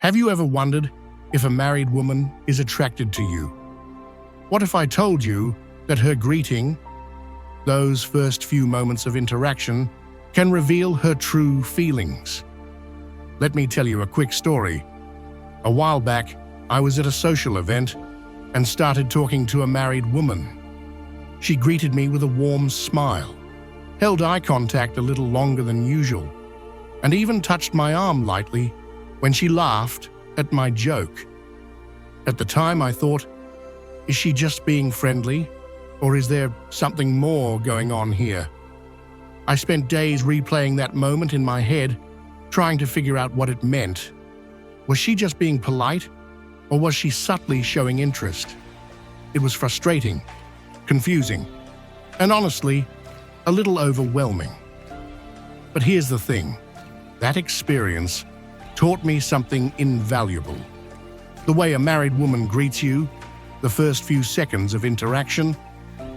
Have you ever wondered if a married woman is attracted to you? What if I told you that her greeting, those first few moments of interaction, can reveal her true feelings? Let me tell you a quick story. A while back, I was at a social event and started talking to a married woman. She greeted me with a warm smile, held eye contact a little longer than usual, and even touched my arm lightly when she laughed at my joke. At the time, I thought, is she just being friendly, or is there something more going on here? I spent days replaying that moment in my head, trying to figure out what it meant. Was she just being polite, or was she subtly showing interest? It was frustrating, confusing, and honestly, a little overwhelming. But here's the thing. That experience taught me something invaluable. The way a married woman greets you, the first few seconds of interaction,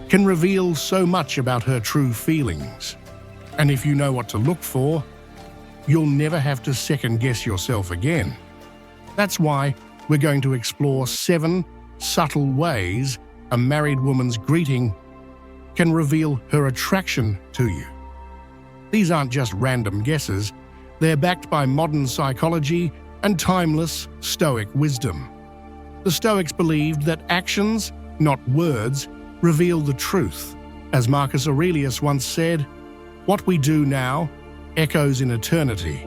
can reveal so much about her true feelings. And if you know what to look for, you'll never have to second-guess yourself again. That's why we're going to explore 7 subtle ways a married woman's greeting can reveal her attraction to you. These aren't just random guesses. They're backed by modern psychology and timeless Stoic wisdom. The Stoics believed that actions, not words, reveal the truth. As Marcus Aurelius once said, "What we do now echoes in eternity."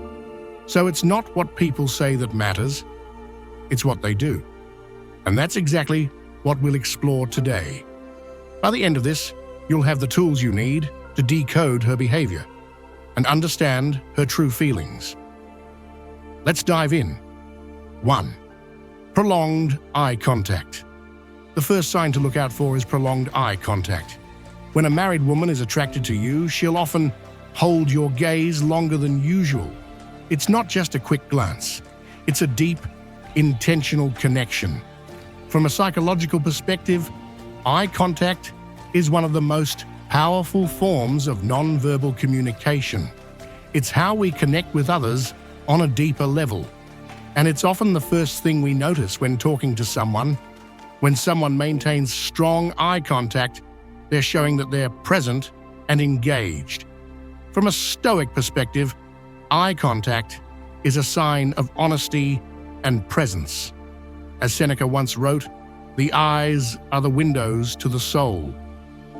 So it's not what people say that matters, it's what they do. And that's exactly what we'll explore today. By the end of this, you'll have the tools you need to decode her behavior and understand her true feelings. Let's dive in. 1. Prolonged eye contact. The first sign to look out for is prolonged eye contact. When a married woman is attracted to you, she'll often hold your gaze longer than usual. It's not just a quick glance. It's a deep, intentional connection. From a psychological perspective, eye contact is one of the most powerful forms of non-verbal communication. It's how we connect with others on a deeper level. And it's often the first thing we notice when talking to someone. When someone maintains strong eye contact, they're showing that they're present and engaged. From a Stoic perspective, eye contact is a sign of honesty and presence. As Seneca once wrote, "The eyes are the windows to the soul."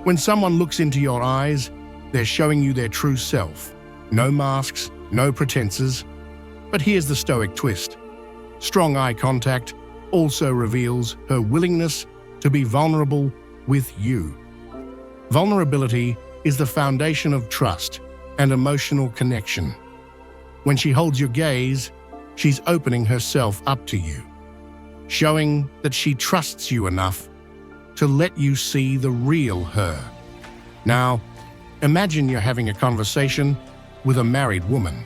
When someone looks into your eyes, they're showing you their true self. No masks, no pretenses. But here's the Stoic twist. Strong eye contact also reveals her willingness to be vulnerable with you. Vulnerability is the foundation of trust and emotional connection. When she holds your gaze, she's opening herself up to you, showing that she trusts you enough to let you see the real her. Now, imagine you're having a conversation with a married woman,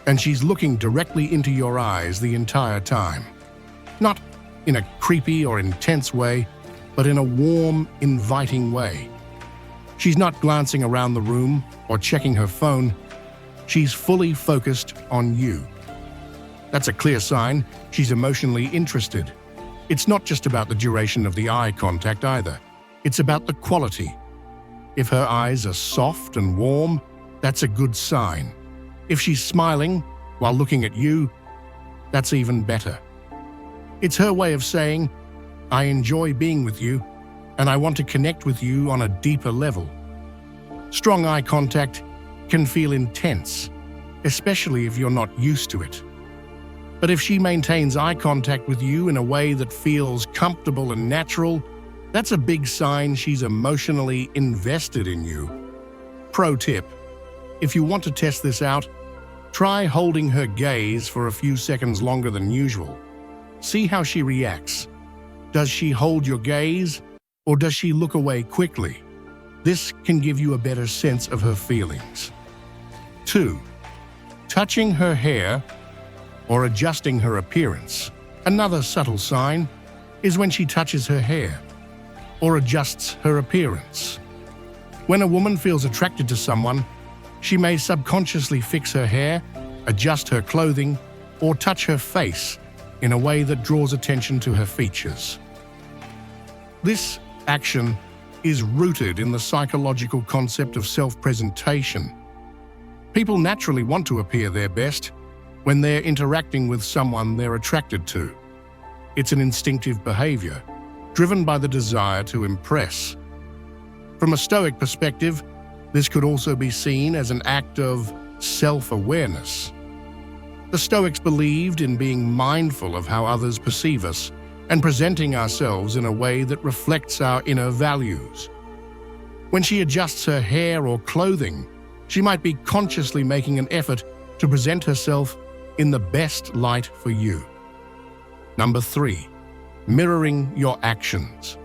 and she's looking directly into your eyes the entire time. Not in a creepy or intense way, but in a warm, inviting way. She's not glancing around the room or checking her phone. She's fully focused on you. That's a clear sign she's emotionally interested. It's not just about the duration of the eye contact either. It's about the quality. If her eyes are soft and warm, that's a good sign. If she's smiling while looking at you, that's even better. It's her way of saying, "I enjoy being with you, and I want to connect with you on a deeper level." Strong eye contact can feel intense, especially if you're not used to it. But if she maintains eye contact with you in a way that feels comfortable and natural, that's a big sign she's emotionally invested in you. Pro tip: if you want to test this out, try holding her gaze for a few seconds longer than usual. See how she reacts. Does she hold your gaze, or does she look away quickly? This can give you a better sense of her feelings. 2. Touching her hair or adjusting her appearance. Another subtle sign is when she touches her hair or adjusts her appearance. When a woman feels attracted to someone, she may subconsciously fix her hair, adjust her clothing, or touch her face in a way that draws attention to her features. This action is rooted in the psychological concept of self-presentation. People naturally want to appear their best when they're interacting with someone they're attracted to. It's an instinctive behavior, driven by the desire to impress. From a Stoic perspective, this could also be seen as an act of self-awareness. The Stoics believed in being mindful of how others perceive us and presenting ourselves in a way that reflects our inner values. When she adjusts her hair or clothing, she might be consciously making an effort to present herself in the best light for you. Number 3, mirroring your actions.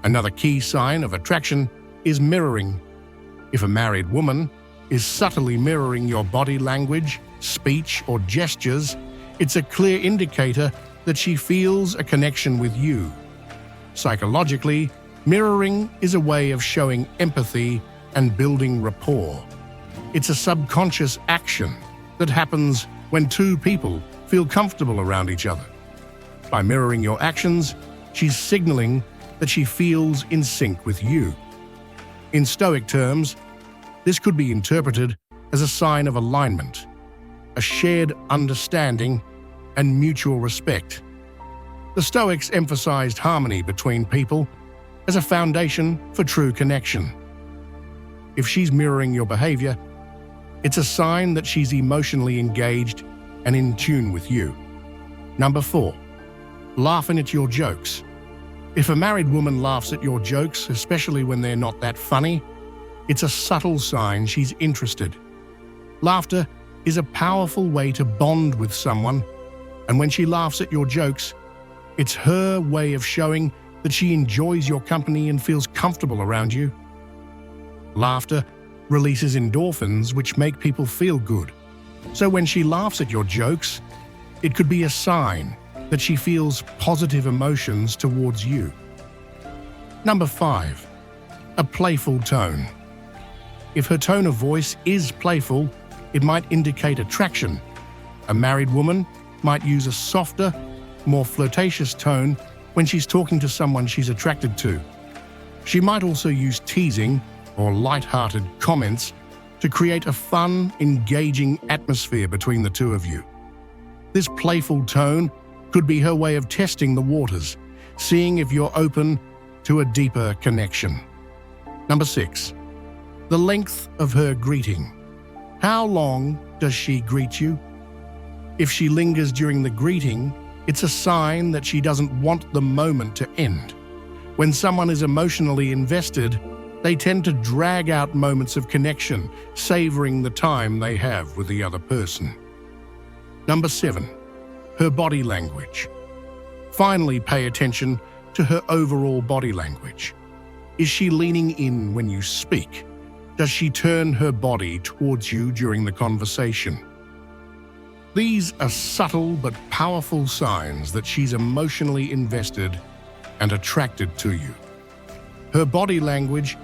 Another key sign of attraction is mirroring. If a married woman is subtly mirroring your body language, speech, or gestures, it's a clear indicator that she feels a connection with you. Psychologically, mirroring is a way of showing empathy and building rapport. It's a subconscious action that happens when two people feel comfortable around each other. By mirroring your actions, she's signaling that she feels in sync with you. In Stoic terms, this could be interpreted as a sign of alignment, a shared understanding, and mutual respect. The Stoics emphasized harmony between people as a foundation for true connection. If she's mirroring your behavior, it's a sign that she's emotionally engaged and in tune with you. Number 4, laughing at your jokes. If a married woman laughs at your jokes, especially when they're not that funny, it's a subtle sign she's interested. Laughter is a powerful way to bond with someone, and when she laughs at your jokes, it's her way of showing that she enjoys your company and feels comfortable around you. Laughter releases endorphins, which make people feel good. So when she laughs at your jokes, it could be a sign that she feels positive emotions towards you. Number 5, a playful tone. If her tone of voice is playful, it might indicate attraction. A married woman might use a softer, more flirtatious tone when she's talking to someone she's attracted to. She might also use teasing or light-hearted comments to create a fun, engaging atmosphere between the two of you. This playful tone could be her way of testing the waters, seeing if you're open to a deeper connection. Number 6, the length of her greeting. How long does she greet you? If she lingers during the greeting, it's a sign that she doesn't want the moment to end. When someone is emotionally invested, they tend to drag out moments of connection, savoring the time they have with the other person. Number 7, her body language. Finally, pay attention to her overall body language. Is she leaning in when you speak? Does she turn her body towards you during the conversation? These are subtle but powerful signs that she's emotionally invested and attracted to you. Her body language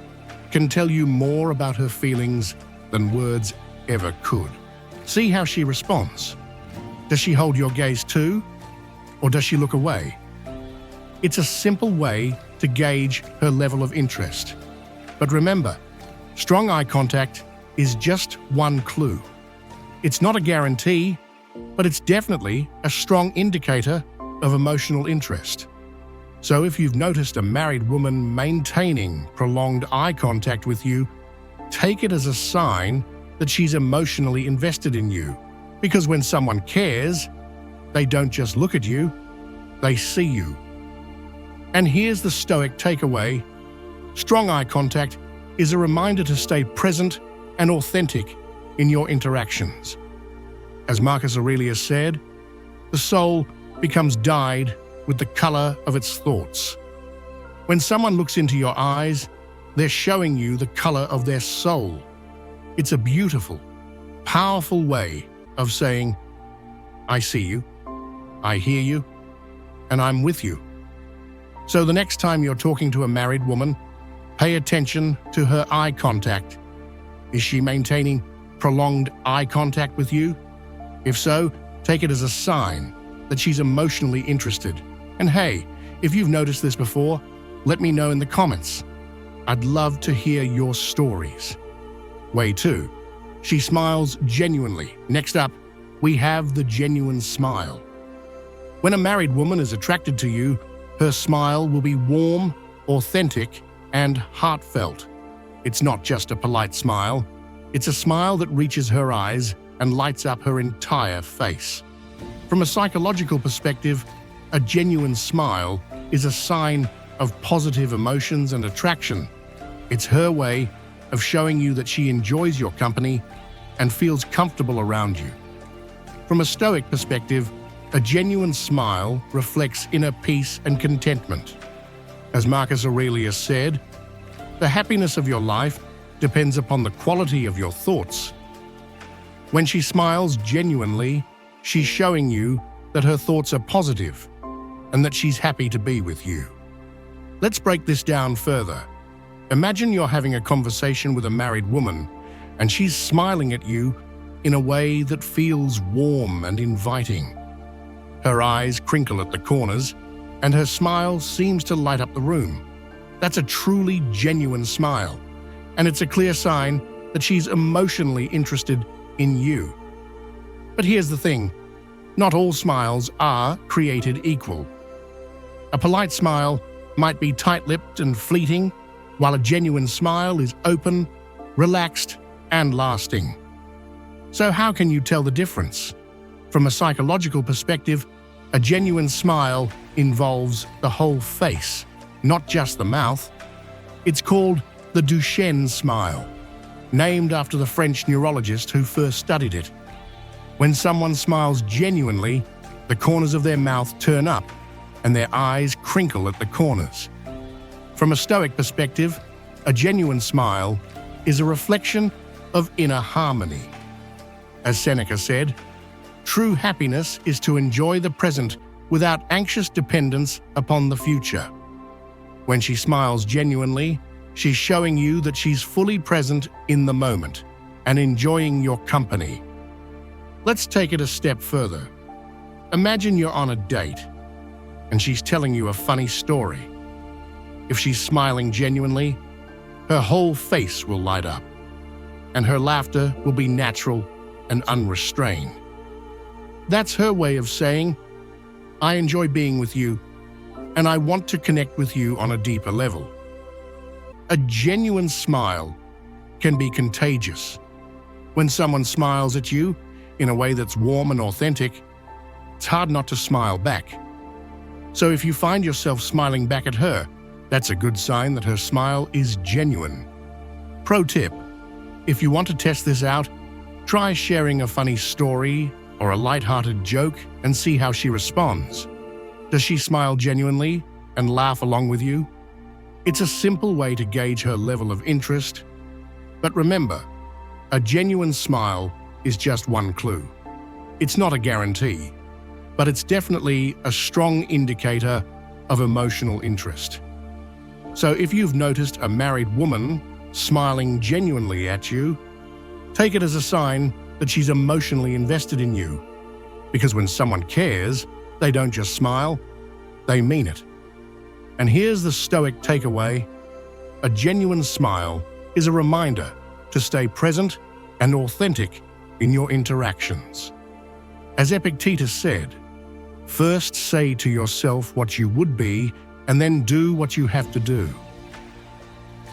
can tell you more about her feelings than words ever could. See how she responds. Does she hold your gaze too, or does she look away? It's a simple way to gauge her level of interest. But remember, strong eye contact is just one clue. It's not a guarantee, but it's definitely a strong indicator of emotional interest. So if you've noticed a married woman maintaining prolonged eye contact with you, take it as a sign that she's emotionally invested in you. Because when someone cares, they don't just look at you, they see you. And here's the Stoic takeaway. Strong eye contact is a reminder to stay present and authentic in your interactions. As Marcus Aurelius said, the soul becomes dyed with the color of its thoughts. When someone looks into your eyes, they're showing you the color of their soul. It's a beautiful, powerful way of saying, I see you, I hear you, and I'm with you. So the next time you're talking to a married woman, pay attention to her eye contact. Is she maintaining prolonged eye contact with you? If so, take it as a sign that she's emotionally interested. And hey, if you've noticed this before, let me know in the comments. I'd love to hear your stories. Way 2. She smiles genuinely. Next up, we have the genuine smile. When a married woman is attracted to you, her smile will be warm, authentic, and heartfelt. It's not just a polite smile. It's a smile that reaches her eyes and lights up her entire face. From a psychological perspective, a genuine smile is a sign of positive emotions and attraction. It's her way of showing you that she enjoys your company and feels comfortable around you. From a Stoic perspective, a genuine smile reflects inner peace and contentment. As Marcus Aurelius said, the happiness of your life depends upon the quality of your thoughts. When she smiles genuinely, she's showing you that her thoughts are positive and that she's happy to be with you. Let's break this down further. Imagine you're having a conversation with a married woman and she's smiling at you in a way that feels warm and inviting. Her eyes crinkle at the corners and her smile seems to light up the room. That's a truly genuine smile, and it's a clear sign that she's emotionally interested in you. But here's the thing, not all smiles are created equal. A polite smile might be tight-lipped and fleeting, while a genuine smile is open, relaxed, and lasting. So how can you tell the difference? From a psychological perspective, a genuine smile involves the whole face, not just the mouth. It's called the Duchenne smile, named after the French neurologist who first studied it. When someone smiles genuinely, the corners of their mouth turn up and their eyes crinkle at the corners. From a Stoic perspective, a genuine smile is a reflection of inner harmony. As Seneca said, true happiness is to enjoy the present without anxious dependence upon the future. When she smiles genuinely, she's showing you that she's fully present in the moment and enjoying your company. Let's take it a step further. Imagine you're on a date and she's telling you a funny story. If she's smiling genuinely, her whole face will light up, and her laughter will be natural and unrestrained. That's her way of saying, I enjoy being with you, and I want to connect with you on a deeper level. A genuine smile can be contagious. When someone smiles at you in a way that's warm and authentic, it's hard not to smile back. So if you find yourself smiling back at her, that's a good sign that her smile is genuine. Pro tip: if you want to test this out, try sharing a funny story or a light-hearted joke and see how she responds. Does she smile genuinely and laugh along with you? It's a simple way to gauge her level of interest. But remember, a genuine smile is just one clue. It's not a guarantee, but it's definitely a strong indicator of emotional interest. So if you've noticed a married woman smiling genuinely at you, take it as a sign that she's emotionally invested in you. Because when someone cares, they don't just smile, they mean it. And here's the Stoic takeaway: a genuine smile is a reminder to stay present and authentic in your interactions. As Epictetus said, first say to yourself what you would be, and then do what you have to do.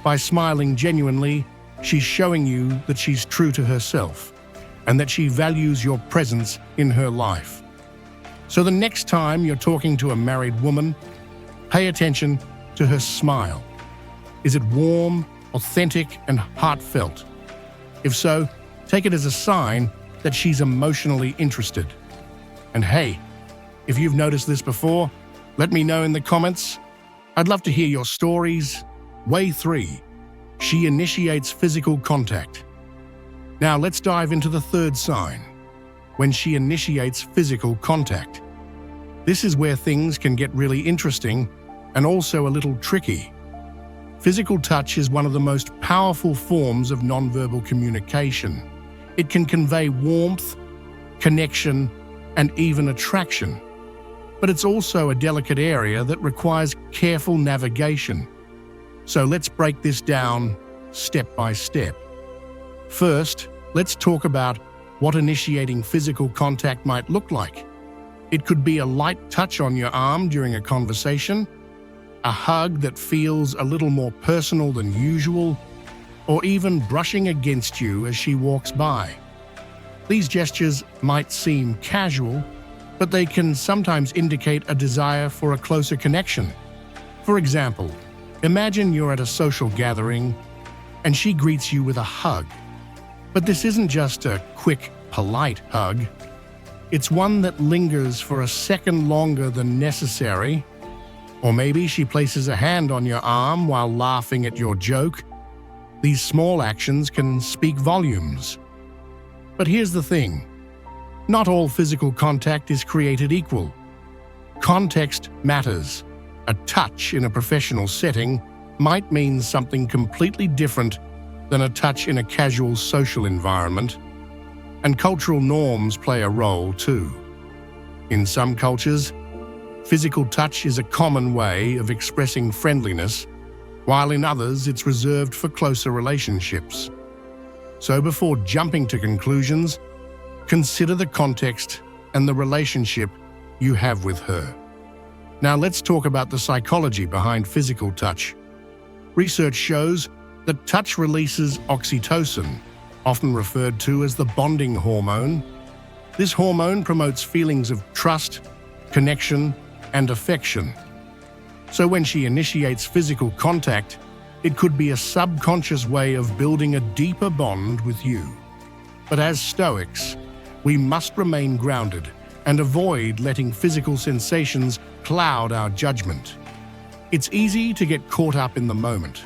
By smiling genuinely, she's showing you that she's true to herself and that she values your presence in her life. So the next time you're talking to a married woman, pay attention to her smile. Is it warm, authentic, and heartfelt? If so, take it as a sign that she's emotionally interested. And hey, if you've noticed this before, let me know in the comments. I'd love to hear your stories. Way 3. She initiates physical contact. Now let's dive into the third sign, when she initiates physical contact. This is where things can get really interesting and also a little tricky. Physical touch is one of the most powerful forms of nonverbal communication. It can convey warmth, connection, and even attraction. but it's also a delicate area that requires careful navigation. So let's break this down step by step. First, let's talk about what initiating physical contact might look like. It could be a light touch on your arm during a conversation, a hug that feels a little more personal than usual, or even brushing against you as she walks by. These gestures might seem casual, but they can sometimes indicate a desire for a closer connection. For example, imagine you're at a social gathering and she greets you with a hug. But this isn't just a quick, polite hug. It's one that lingers for a second longer than necessary. Or maybe she places a hand on your arm while laughing at your joke. These small actions can speak volumes. But here's the thing. Not all physical contact is created equal. Context matters. A touch in a professional setting might mean something completely different than a touch in a casual social environment. And cultural norms play a role too. In some cultures, physical touch is a common way of expressing friendliness, while in others it's reserved for closer relationships. So before jumping to conclusions, consider the context and the relationship you have with her. Now let's talk about the psychology behind physical touch. Research shows that touch releases oxytocin, often referred to as the bonding hormone. This hormone promotes feelings of trust, connection, and affection. So when she initiates physical contact, it could be a subconscious way of building a deeper bond with you. But as Stoics, we must remain grounded and avoid letting physical sensations cloud our judgment. It's easy to get caught up in the moment,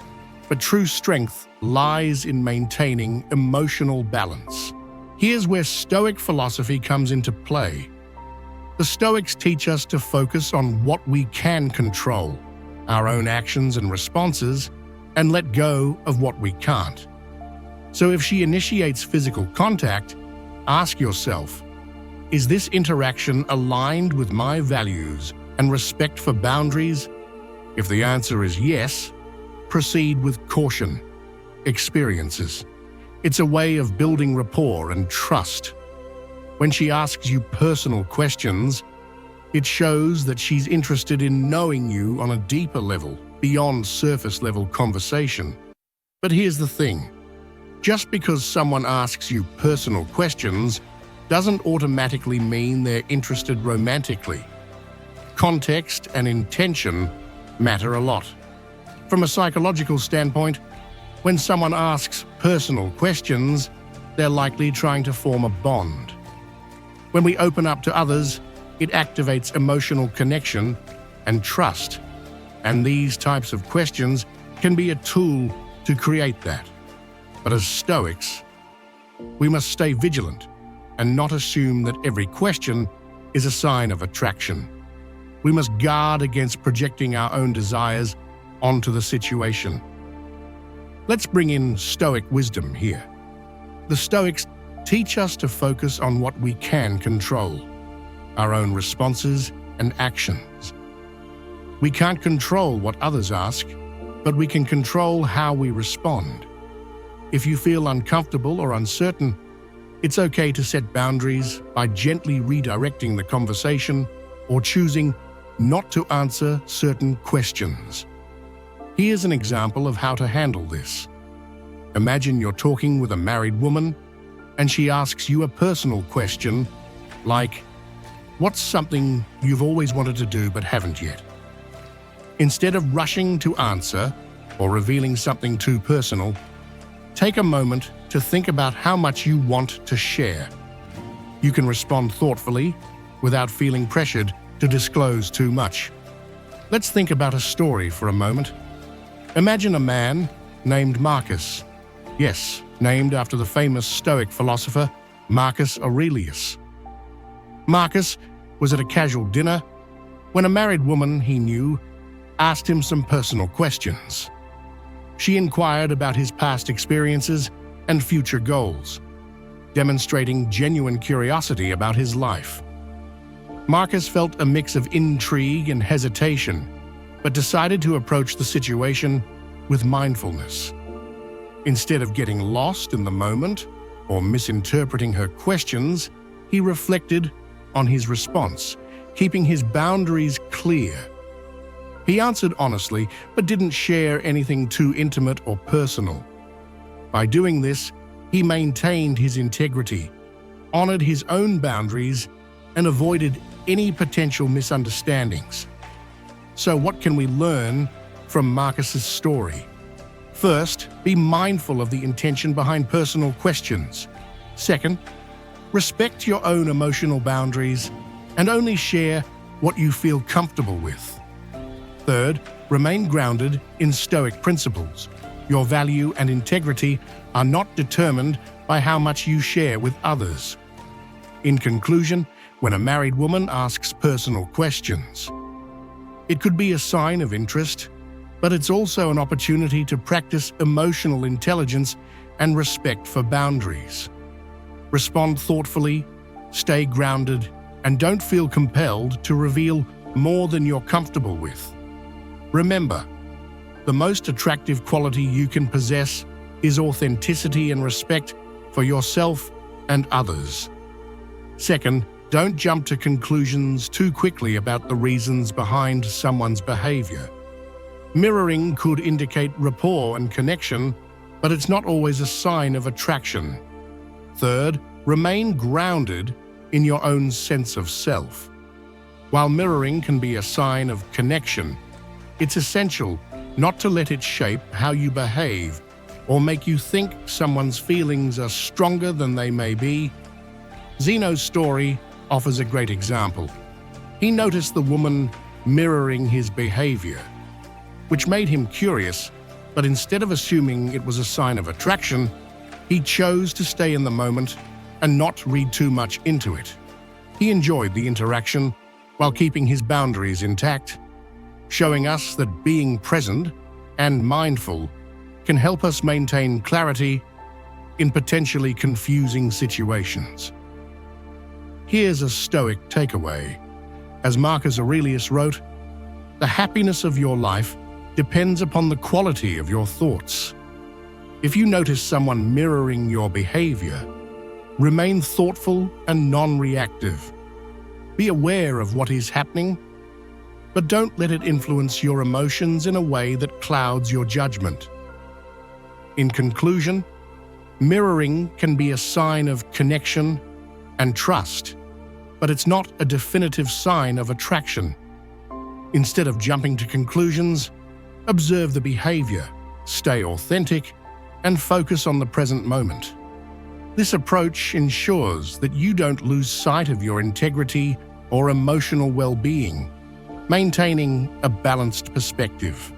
but true strength lies in maintaining emotional balance. Here's where Stoic philosophy comes into play. The Stoics teach us to focus on what we can control, our own actions and responses, and let go of what we can't. So if she initiates physical contact, ask yourself, is this interaction aligned with my values and respect for boundaries? If the answer is yes, proceed with caution. Experiences. It's a way of building rapport and trust. When she asks you personal questions, it shows that she's interested in knowing you on a deeper level, beyond surface-level conversation. But here's the thing. Just because someone asks you personal questions doesn't automatically mean they're interested romantically. Context and intention matter a lot. From a psychological standpoint, when someone asks personal questions, they're likely trying to form a bond. When we open up to others, it activates emotional connection and trust. And these types of questions can be a tool to create that. But as Stoics, we must stay vigilant and not assume that every question is a sign of attraction. We must guard against projecting our own desires onto the situation. Let's bring in Stoic wisdom here. The Stoics teach us to focus on what we can control, our own responses and actions. We can't control what others ask, but we can control how we respond. If you feel uncomfortable or uncertain, it's okay to set boundaries by gently redirecting the conversation or choosing not to answer certain questions. Here's an example of how to handle this. Imagine you're talking with a married woman and she asks you a personal question like, what's something you've always wanted to do but haven't yet? Instead of rushing to answer or revealing something too personal, take a moment to think about how much you want to share. You can respond thoughtfully without feeling pressured to disclose too much. Let's think about a story for a moment. Imagine a man named Marcus. Yes, named after the famous Stoic philosopher Marcus Aurelius. Marcus was at a casual dinner when a married woman he knew asked him some personal questions. She inquired about his past experiences and future goals, demonstrating genuine curiosity about his life. Marcus felt a mix of intrigue and hesitation, but decided to approach the situation with mindfulness. Instead of getting lost in the moment or misinterpreting her questions, he reflected on his response, keeping his boundaries clear. He answered honestly, but didn't share anything too intimate or personal. By doing this, he maintained his integrity, honored his own boundaries, and avoided any potential misunderstandings. So what can we learn from Marcus's story? First, be mindful of the intention behind personal questions. Second, respect your own emotional boundaries and only share what you feel comfortable with. Third, remain grounded in Stoic principles. Your value and integrity are not determined by how much you share with others. In conclusion, when a married woman asks personal questions, it could be a sign of interest, but it's also an opportunity to practice emotional intelligence and respect for boundaries. Respond thoughtfully, stay grounded, and don't feel compelled to reveal more than you're comfortable with. Remember, the most attractive quality you can possess is authenticity and respect for yourself and others. Second, don't jump to conclusions too quickly about the reasons behind someone's behavior. Mirroring could indicate rapport and connection, but it's not always a sign of attraction. Third, remain grounded in your own sense of self. While mirroring can be a sign of connection, it's essential not to let it shape how you behave or make you think someone's feelings are stronger than they may be. Zeno's story offers a great example. He noticed the woman mirroring his behavior, which made him curious, but instead of assuming it was a sign of attraction, he chose to stay in the moment and not read too much into it. He enjoyed the interaction while keeping his boundaries intact, showing us that being present and mindful can help us maintain clarity in potentially confusing situations. Here's a Stoic takeaway. As Marcus Aurelius wrote, "The happiness of your life depends upon the quality of your thoughts." If you notice someone mirroring your behavior, remain thoughtful and non-reactive. Be aware of what is happening, but don't let it influence your emotions in a way that clouds your judgment. In conclusion, mirroring can be a sign of connection and trust, but it's not a definitive sign of attraction. Instead of jumping to conclusions, observe the behavior, stay authentic, and focus on the present moment. This approach ensures that you don't lose sight of your integrity or emotional well-being, maintaining a balanced perspective.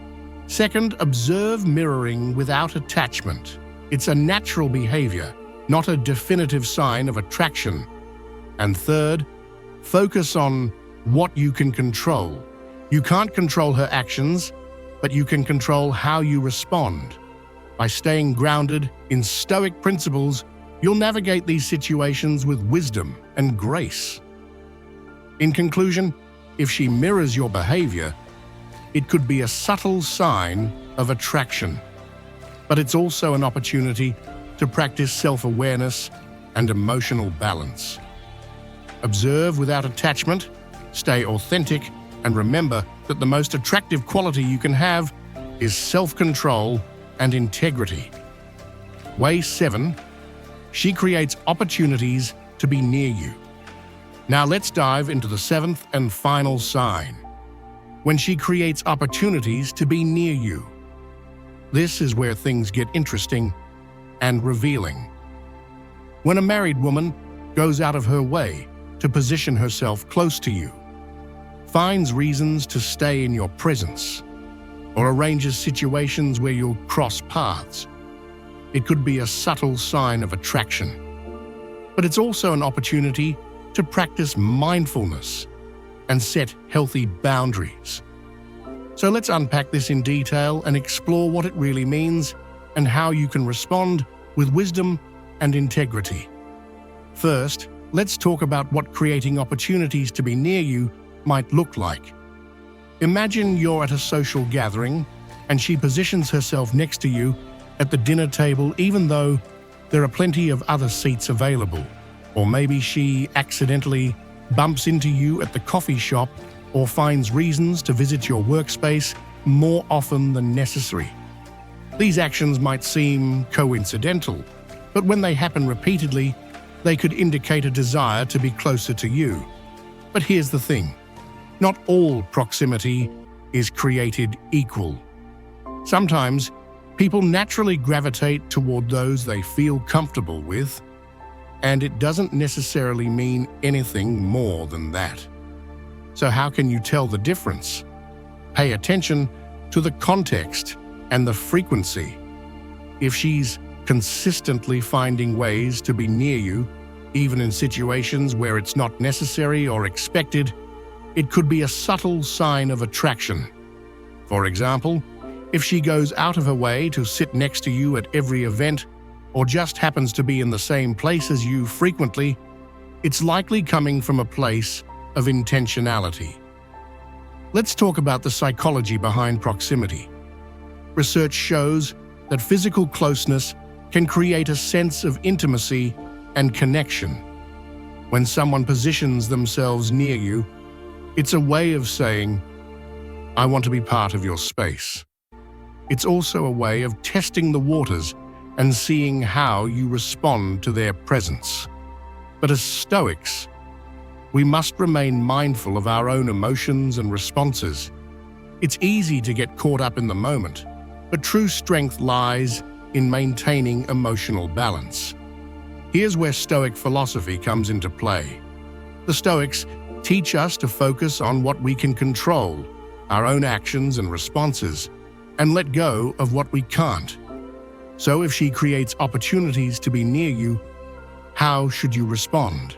Second, observe mirroring without attachment. It's a natural behavior, not a definitive sign of attraction. And third, focus on what you can control. You can't control her actions, but you can control how you respond. By staying grounded in Stoic principles, you'll navigate these situations with wisdom and grace. In conclusion, if she mirrors your behavior, it could be a subtle sign of attraction. But it's also an opportunity to practice self-awareness and emotional balance. Observe without attachment, stay authentic, and remember that the most attractive quality you can have is self-control and integrity. Way 7. She creates opportunities to be near you. Now let's dive into the 7th and final sign. When she creates opportunities to be near you. This is where things get interesting and revealing. When a married woman goes out of her way to position herself close to you, finds reasons to stay in your presence, or arranges situations where you'll cross paths, it could be a subtle sign of attraction. But it's also an opportunity to practice mindfulness and set healthy boundaries. So let's unpack this in detail and explore what it really means and how you can respond with wisdom and integrity. First, let's talk about what creating opportunities to be near you might look like. Imagine you're at a social gathering and she positions herself next to you at the dinner table even though there are plenty of other seats available. Or maybe she accidentally bumps into you at the coffee shop or finds reasons to visit your workspace more often than necessary. These actions might seem coincidental, but when they happen repeatedly, they could indicate a desire to be closer to you. But here's the thing. Not all proximity is created equal. Sometimes, people naturally gravitate toward those they feel comfortable with, and it doesn't necessarily mean anything more than that. So how can you tell the difference? Pay attention to the context and the frequency. If she's consistently finding ways to be near you, even in situations where it's not necessary or expected, it could be a subtle sign of attraction. For example, if she goes out of her way to sit next to you at every event or just happens to be in the same place as you frequently, it's likely coming from a place of intentionality. Let's talk about the psychology behind proximity. Research shows that physical closeness can create a sense of intimacy and connection. When someone positions themselves near you, it's a way of saying, "I want to be part of your space." It's also a way of testing the waters and seeing how you respond to their presence. But as Stoics, we must remain mindful of our own emotions and responses. It's easy to get caught up in the moment, but true strength lies in maintaining emotional balance. Here's where Stoic philosophy comes into play. The Stoics teach us to focus on what we can control, our own actions and responses, and let go of what we can't. So if she creates opportunities to be near you, how should you respond?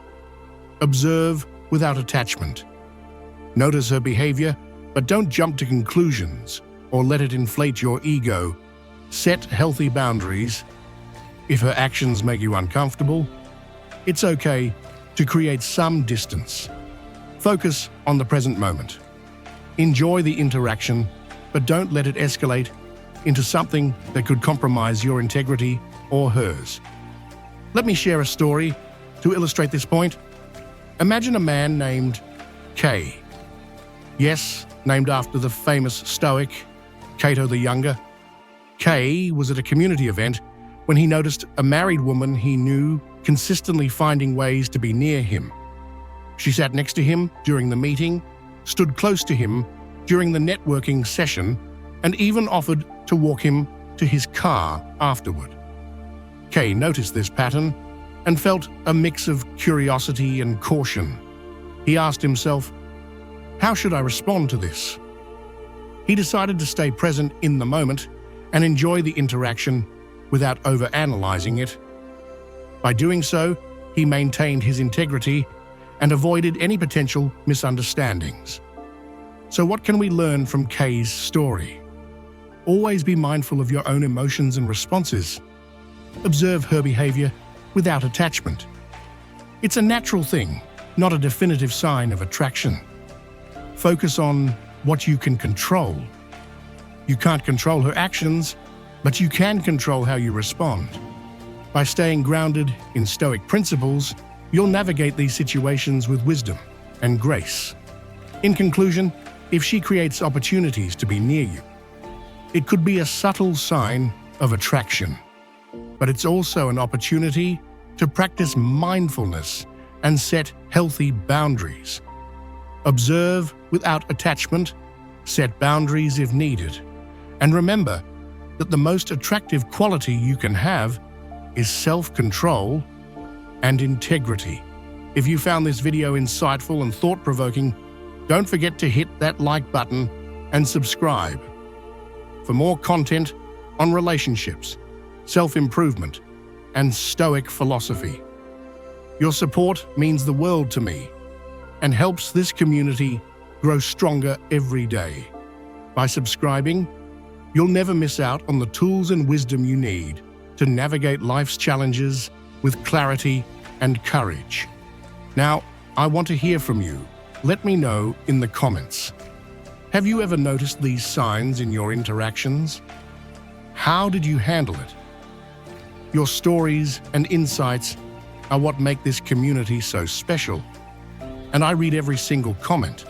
Observe without attachment. Notice her behavior, but don't jump to conclusions or let it inflate your ego. Set healthy boundaries. If her actions make you uncomfortable, it's okay to create some distance. Focus on the present moment. Enjoy the interaction, but don't let it escalate into something that could compromise your integrity or hers. Let me share a story to illustrate this point. Imagine a man named K. Yes, named after the famous Stoic, Cato the Younger. K was at a community event when he noticed a married woman he knew consistently finding ways to be near him. She sat next to him during the meeting, stood close to him during the networking session, and even offered to walk him to his car afterward. Kay noticed this pattern and felt a mix of curiosity and caution. He asked himself, "How should I respond to this?" He decided to stay present in the moment and enjoy the interaction without overanalyzing it. By doing so, he maintained his integrity and avoided any potential misunderstandings. So what can we learn from Kay's story? Always be mindful of your own emotions and responses. Observe her behavior without attachment. It's a natural thing, not a definitive sign of attraction. Focus on what you can control. You can't control her actions, but you can control how you respond. By staying grounded in Stoic principles, you'll navigate these situations with wisdom and grace. In conclusion, if she creates opportunities to be near you, it could be a subtle sign of attraction, but it's also an opportunity to practice mindfulness and set healthy boundaries. Observe without attachment, set boundaries if needed, and remember that the most attractive quality you can have is self-control and integrity. If you found this video insightful and thought-provoking, don't forget to hit that like button and subscribe. For more content on relationships, self-improvement, and Stoic philosophy. Your support means the world to me and helps this community grow stronger every day. By subscribing, you'll never miss out on the tools and wisdom you need to navigate life's challenges with clarity and courage. Now, I want to hear from you. Let me know in the comments. Have you ever noticed these signs in your interactions? How did you handle it? Your stories and insights are what make this community so special, and I read every single comment.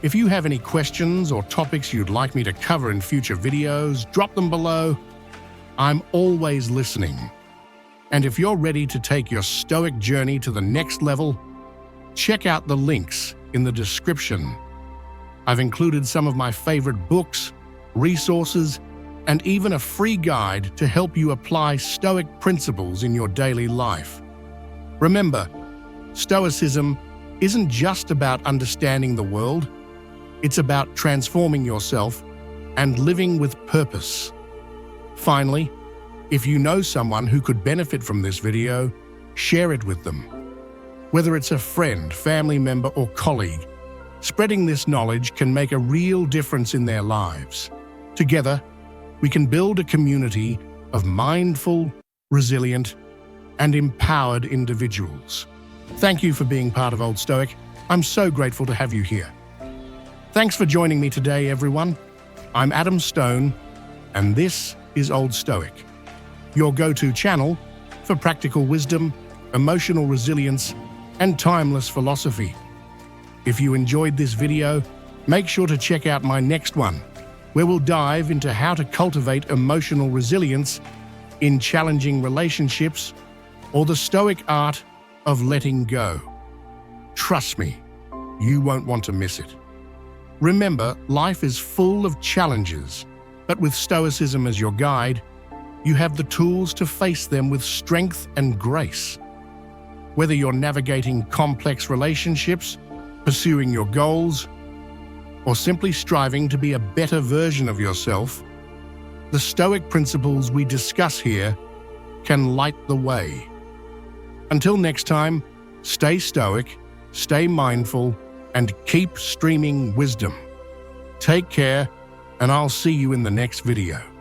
If you have any questions or topics you'd like me to cover in future videos, drop them below. I'm always listening. And if you're ready to take your Stoic journey to the next level, check out the links in the description. I've included some of my favorite books, resources, and even a free guide to help you apply Stoic principles in your daily life. Remember, Stoicism isn't just about understanding the world, it's about transforming yourself and living with purpose. Finally, if you know someone who could benefit from this video, share it with them. Whether it's a friend, family member, or colleague, spreading this knowledge can make a real difference in their lives. Together, we can build a community of mindful, resilient, and empowered individuals. Thank you for being part of Old Stoic. I'm so grateful to have you here. Thanks for joining me today, everyone. I'm Adam Stone, and this is Old Stoic, your go-to channel for practical wisdom, emotional resilience, and timeless philosophy. If you enjoyed this video, make sure to check out my next one, where we'll dive into how to cultivate emotional resilience in challenging relationships or the Stoic art of letting go. Trust me, you won't want to miss it. Remember, life is full of challenges, but with Stoicism as your guide, you have the tools to face them with strength and grace. Whether you're navigating complex relationships, pursuing your goals, or simply striving to be a better version of yourself, the Stoic principles we discuss here can light the way. Until next time, stay Stoic, stay mindful, and keep streaming wisdom. Take care, and I'll see you in the next video.